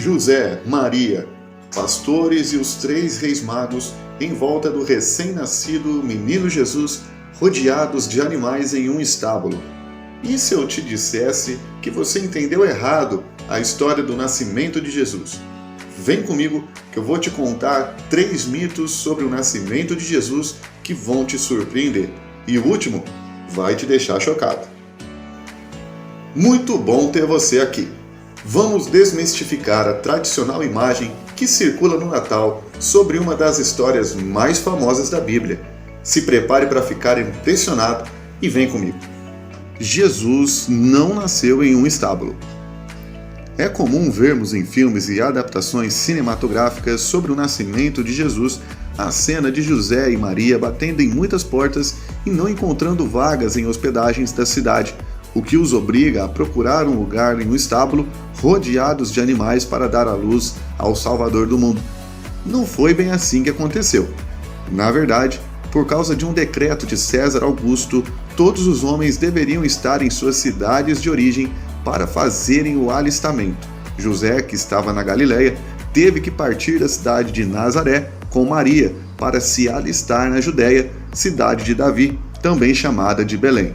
José, Maria, pastores e os 3 reis magos em volta do recém-nascido menino Jesus, rodeados de animais em um estábulo. E se eu te dissesse que você entendeu errado a história do nascimento de Jesus? Vem comigo que eu vou te contar 3 mitos sobre o nascimento de Jesus que vão te surpreender. E o último vai te deixar chocado. Muito bom ter você aqui. Vamos desmistificar a tradicional imagem que circula no Natal sobre uma das histórias mais famosas da Bíblia. Se prepare para ficar impressionado e vem comigo. Jesus não nasceu em um estábulo. É comum vermos em filmes e adaptações cinematográficas sobre o nascimento de Jesus a cena de José e Maria batendo em muitas portas e não encontrando vagas em hospedagens da cidade, o que os obriga a procurar um lugar em um estábulo rodeados de animais para dar à luz ao Salvador do mundo. Não foi bem assim que aconteceu. Na verdade, por causa de um decreto de César Augusto, todos os homens deveriam estar em suas cidades de origem para fazerem o alistamento. José, que estava na Galileia, teve que partir da cidade de Nazaré com Maria para se alistar na Judéia, cidade de Davi, também chamada de Belém.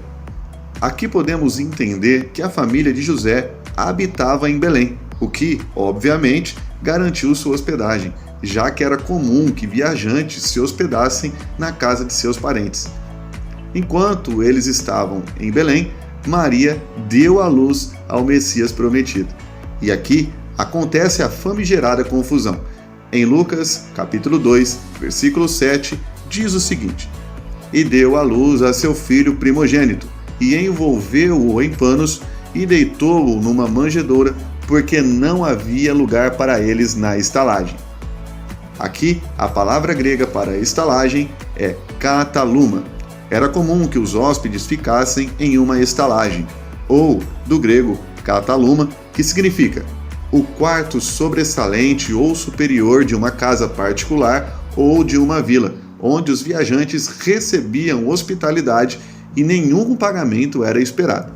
Aqui podemos entender que a família de José habitava em Belém, o que, obviamente, garantiu sua hospedagem, já que era comum que viajantes se hospedassem na casa de seus parentes. Enquanto eles estavam em Belém, Maria deu à luz ao Messias prometido. E aqui acontece a famigerada confusão. Em Lucas, capítulo 2, versículo 7, diz o seguinte: E deu à luz a seu filho primogênito, e envolveu-o em panos, e deitou-o numa manjedoura, porque não havia lugar para eles na estalagem. Aqui, a palavra grega para estalagem é kataluma. Era comum que os hóspedes ficassem em uma estalagem, ou, do grego, kataluma, que significa o quarto sobressalente ou superior de uma casa particular ou de uma vila, onde os viajantes recebiam hospitalidade e nenhum pagamento era esperado.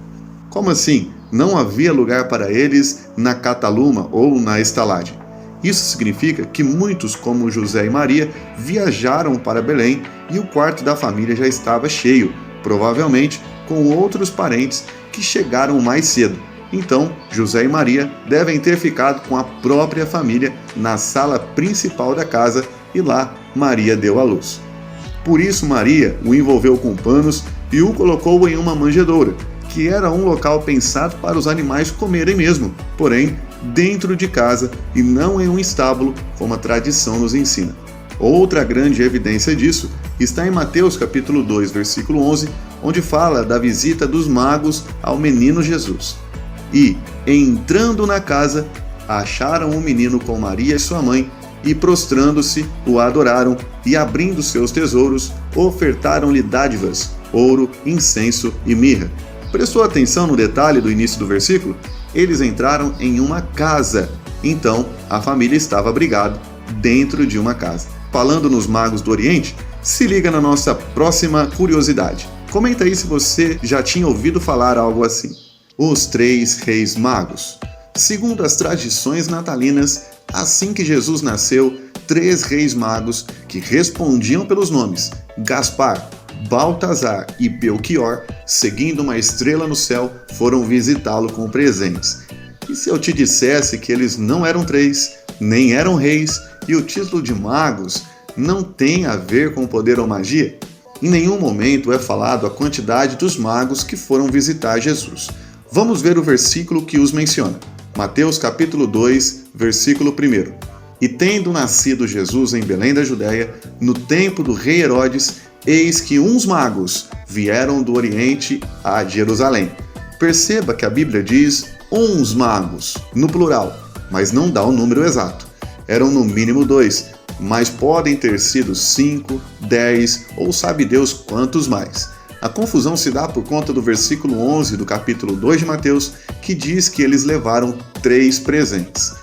Como assim? Não havia lugar para eles na kataluma ou na estalagem. Isso significa que muitos, como José e Maria, viajaram para Belém e o quarto da família já estava cheio, provavelmente com outros parentes que chegaram mais cedo. Então, José e Maria devem ter ficado com a própria família na sala principal da casa e lá Maria deu à luz. Por isso Maria o envolveu com panos e o colocou em uma manjedoura, que era um local pensado para os animais comerem mesmo, porém dentro de casa e não em um estábulo, como a tradição nos ensina. Outra grande evidência disso está em Mateus capítulo 2, versículo 11, onde fala da visita dos magos ao menino Jesus. E, entrando na casa, acharam o menino com Maria e sua mãe, e prostrando-se, o adoraram, e abrindo seus tesouros, ofertaram-lhe dádivas, ouro, incenso e mirra. Prestou atenção no detalhe do início do versículo? Eles entraram em uma casa. Então, a família estava abrigada dentro de uma casa. Falando nos magos do Oriente, se liga na nossa próxima curiosidade. Comenta aí se você já tinha ouvido falar algo assim. Os 3 reis magos. Segundo as tradições natalinas, assim que Jesus nasceu, 3 reis magos que respondiam pelos nomes Gaspar, Baltazar e Belchior, seguindo uma estrela no céu, foram visitá-lo com presentes. E se eu te dissesse que eles não eram 3, nem eram reis, e o título de magos não tem a ver com poder ou magia? Em nenhum momento é falado a quantidade dos magos que foram visitar Jesus. Vamos ver o versículo que os menciona. Mateus capítulo 2, versículo 1. E tendo nascido Jesus em Belém da Judéia, no tempo do rei Herodes, eis que uns magos vieram do Oriente a Jerusalém. Perceba que a Bíblia diz uns magos, no plural, mas não dá o número exato. Eram no mínimo 2, mas podem ter sido 5, 10 ou sabe Deus quantos mais. A confusão se dá por conta do versículo 11 do capítulo 2 de Mateus, que diz que eles levaram 3 presentes.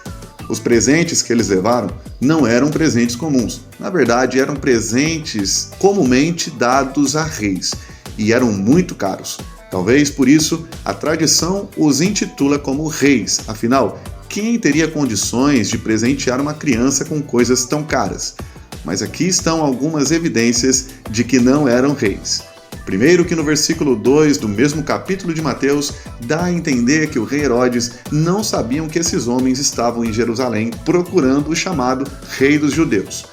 Os presentes que eles levaram não eram presentes comuns. Na verdade, eram presentes comumente dados a reis, e eram muito caros. Talvez por isso a tradição os intitula como reis. Afinal, quem teria condições de presentear uma criança com coisas tão caras? Mas aqui estão algumas evidências de que não eram reis. Primeiro que no versículo 2 do mesmo capítulo de Mateus, dá a entender que o rei Herodes não sabiam que esses homens estavam em Jerusalém procurando o chamado rei dos judeus.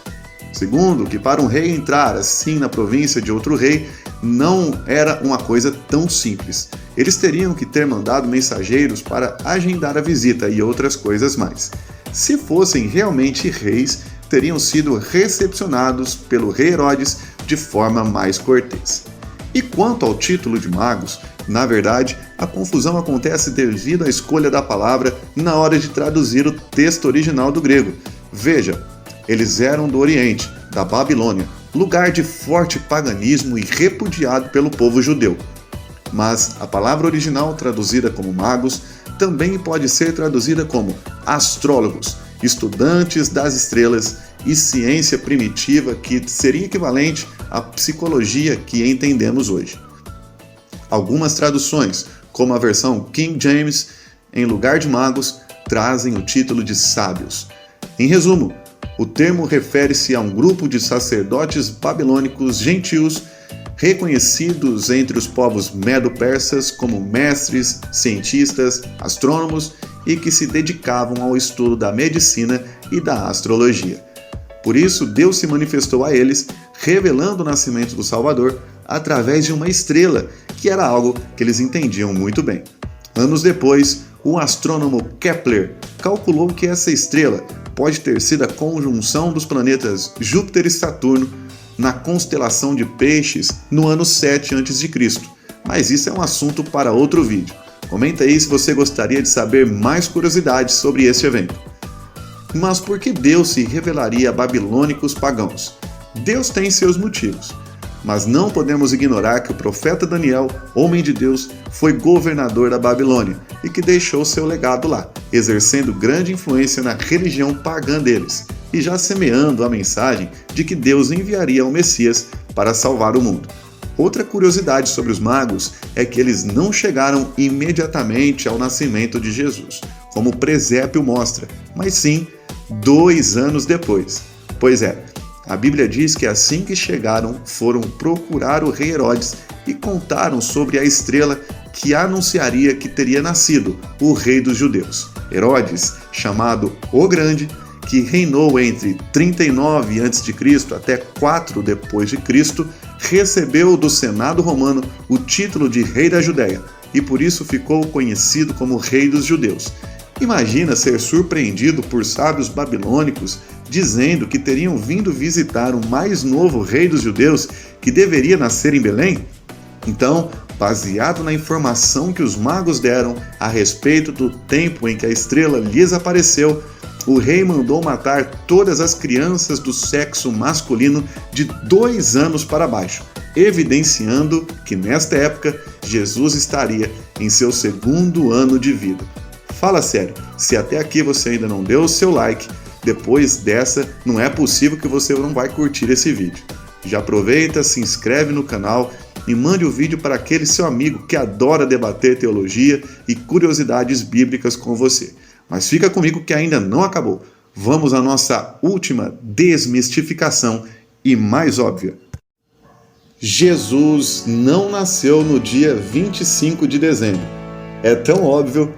Segundo, que para um rei entrar assim na província de outro rei, não era uma coisa tão simples. Eles teriam que ter mandado mensageiros para agendar a visita e outras coisas mais. Se fossem realmente reis, teriam sido recepcionados pelo rei Herodes de forma mais cortês. E quanto ao título de magos, na verdade, a confusão acontece devido à escolha da palavra na hora de traduzir o texto original do grego. Veja, eles eram do Oriente, da Babilônia, lugar de forte paganismo e repudiado pelo povo judeu. Mas a palavra original traduzida como magos também pode ser traduzida como astrólogos, estudantes das estrelas e ciência primitiva, que seria equivalente à psicologia que entendemos hoje. Algumas traduções, como a versão King James, em lugar de magos, trazem o título de sábios. Em resumo, o termo refere-se a um grupo de sacerdotes babilônicos gentios reconhecidos entre os povos medo-persas como mestres, cientistas, astrônomos e que se dedicavam ao estudo da medicina e da astrologia. Por isso, Deus se manifestou a eles, revelando o nascimento do Salvador através de uma estrela, que era algo que eles entendiam muito bem. Anos depois, o astrônomo Kepler calculou que essa estrela pode ter sido a conjunção dos planetas Júpiter e Saturno na constelação de Peixes no ano 7 a.C., mas isso é um assunto para outro vídeo. Comenta aí se você gostaria de saber mais curiosidades sobre este evento. Mas por que Deus se revelaria a babilônicos pagãos? Deus tem seus motivos, mas não podemos ignorar que o profeta Daniel, homem de Deus, foi governador da Babilônia e que deixou seu legado lá, exercendo grande influência na religião pagã deles e já semeando a mensagem de que Deus enviaria o Messias para salvar o mundo. Outra curiosidade sobre os magos é que eles não chegaram imediatamente ao nascimento de Jesus, como o presépio mostra, mas sim 2 anos depois. Pois é, a Bíblia diz que assim que chegaram, foram procurar o rei Herodes e contaram sobre a estrela que anunciaria que teria nascido o rei dos judeus. Herodes, chamado o Grande, que reinou entre 39 a.C. até 4 depois de Cristo, recebeu do Senado romano o título de rei da Judéia e por isso ficou conhecido como rei dos judeus. Imagina ser surpreendido por sábios babilônicos dizendo que teriam vindo visitar o mais novo rei dos judeus que deveria nascer em Belém? Então, baseado na informação que os magos deram a respeito do tempo em que a estrela lhes apareceu, o rei mandou matar todas as crianças do sexo masculino de 2 anos para baixo, evidenciando que nesta época Jesus estaria em seu 2º ano de vida. Fala sério, se até aqui você ainda não deu o seu like, depois dessa não é possível que você não vai curtir esse vídeo. Já aproveita, se inscreve no canal e mande o vídeo para aquele seu amigo que adora debater teologia e curiosidades bíblicas com você. Mas fica comigo que ainda não acabou. Vamos à nossa última desmistificação e mais óbvia. Jesus não nasceu no dia 25 de dezembro. É tão óbvio,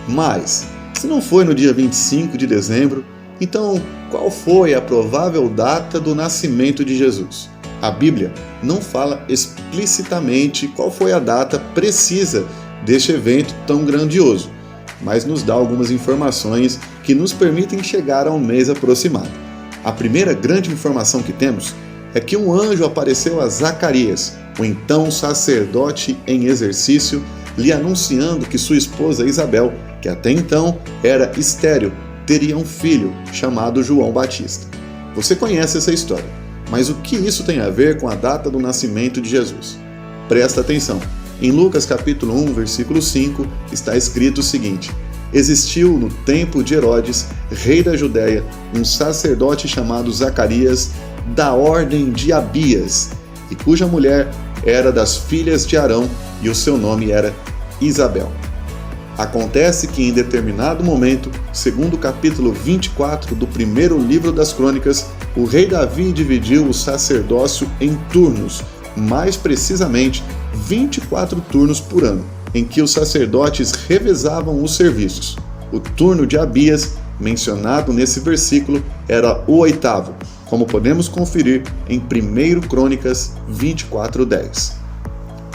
mas se não foi no dia 25 de dezembro, então qual foi a provável data do nascimento de Jesus? A Bíblia não fala explicitamente qual foi a data precisa deste evento tão grandioso, mas nos dá algumas informações que nos permitem chegar a um mês aproximado. A primeira grande informação que temos é que um anjo apareceu a Zacarias, o então sacerdote em exercício, lhe anunciando que sua esposa Isabel, que até então era estéril, teria um filho chamado João Batista. Você conhece essa história, mas o que isso tem a ver com a data do nascimento de Jesus? Presta atenção. Em Lucas capítulo 1, versículo 5, está escrito o seguinte: Existiu no tempo de Herodes, rei da Judéia, um sacerdote chamado Zacarias, da ordem de Abias, e cuja mulher era das filhas de Arão, e o seu nome era Isabel. Acontece que em determinado momento, segundo o capítulo 24 do primeiro livro das Crônicas, o rei Davi dividiu o sacerdócio em turnos, mais precisamente 24 turnos por ano, em que os sacerdotes revezavam os serviços. O turno de Abias, mencionado nesse versículo, era o 8º, como podemos conferir em 1 Crônicas 24:10.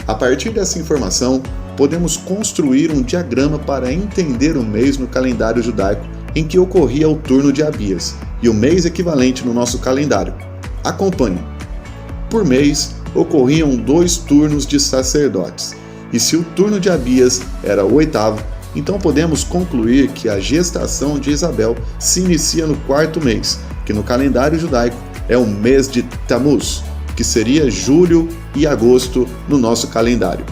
A partir dessa informação, podemos construir um diagrama para entender o mês no calendário judaico em que ocorria o turno de Abias e o mês equivalente no nosso calendário. Acompanhe. Por mês, ocorriam 2 turnos de sacerdotes, e se o turno de Abias era o 8º, então podemos concluir que a gestação de Isabel se inicia no 4º mês, que no calendário judaico é o mês de Tammuz, que seria julho e agosto no nosso calendário.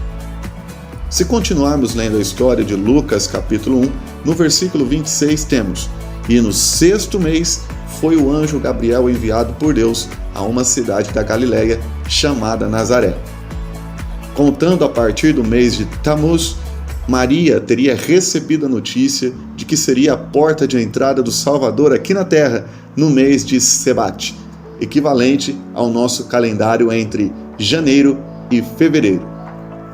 Se continuarmos lendo a história de Lucas capítulo 1, no versículo 26 temos: "E no 6º mês foi o anjo Gabriel enviado por Deus a uma cidade da Galileia chamada Nazaré." Contando a partir do mês de Tammuz, Maria teria recebido a notícia de que seria a porta de entrada do Salvador aqui na Terra no mês de Sebat, equivalente ao nosso calendário entre janeiro e fevereiro.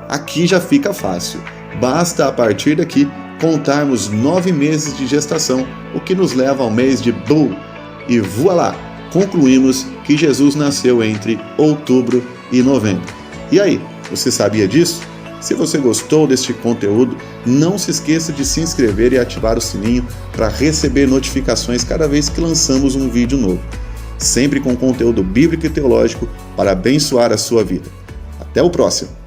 Aqui já fica fácil, basta a partir daqui contarmos 9 meses de gestação, o que nos leva ao mês de Bul, e voilá, concluímos que Jesus nasceu entre outubro e novembro. E aí, você sabia disso? Se você gostou deste conteúdo, não se esqueça de se inscrever e ativar o sininho para receber notificações cada vez que lançamos um vídeo novo, sempre com conteúdo bíblico e teológico para abençoar a sua vida. Até o próximo!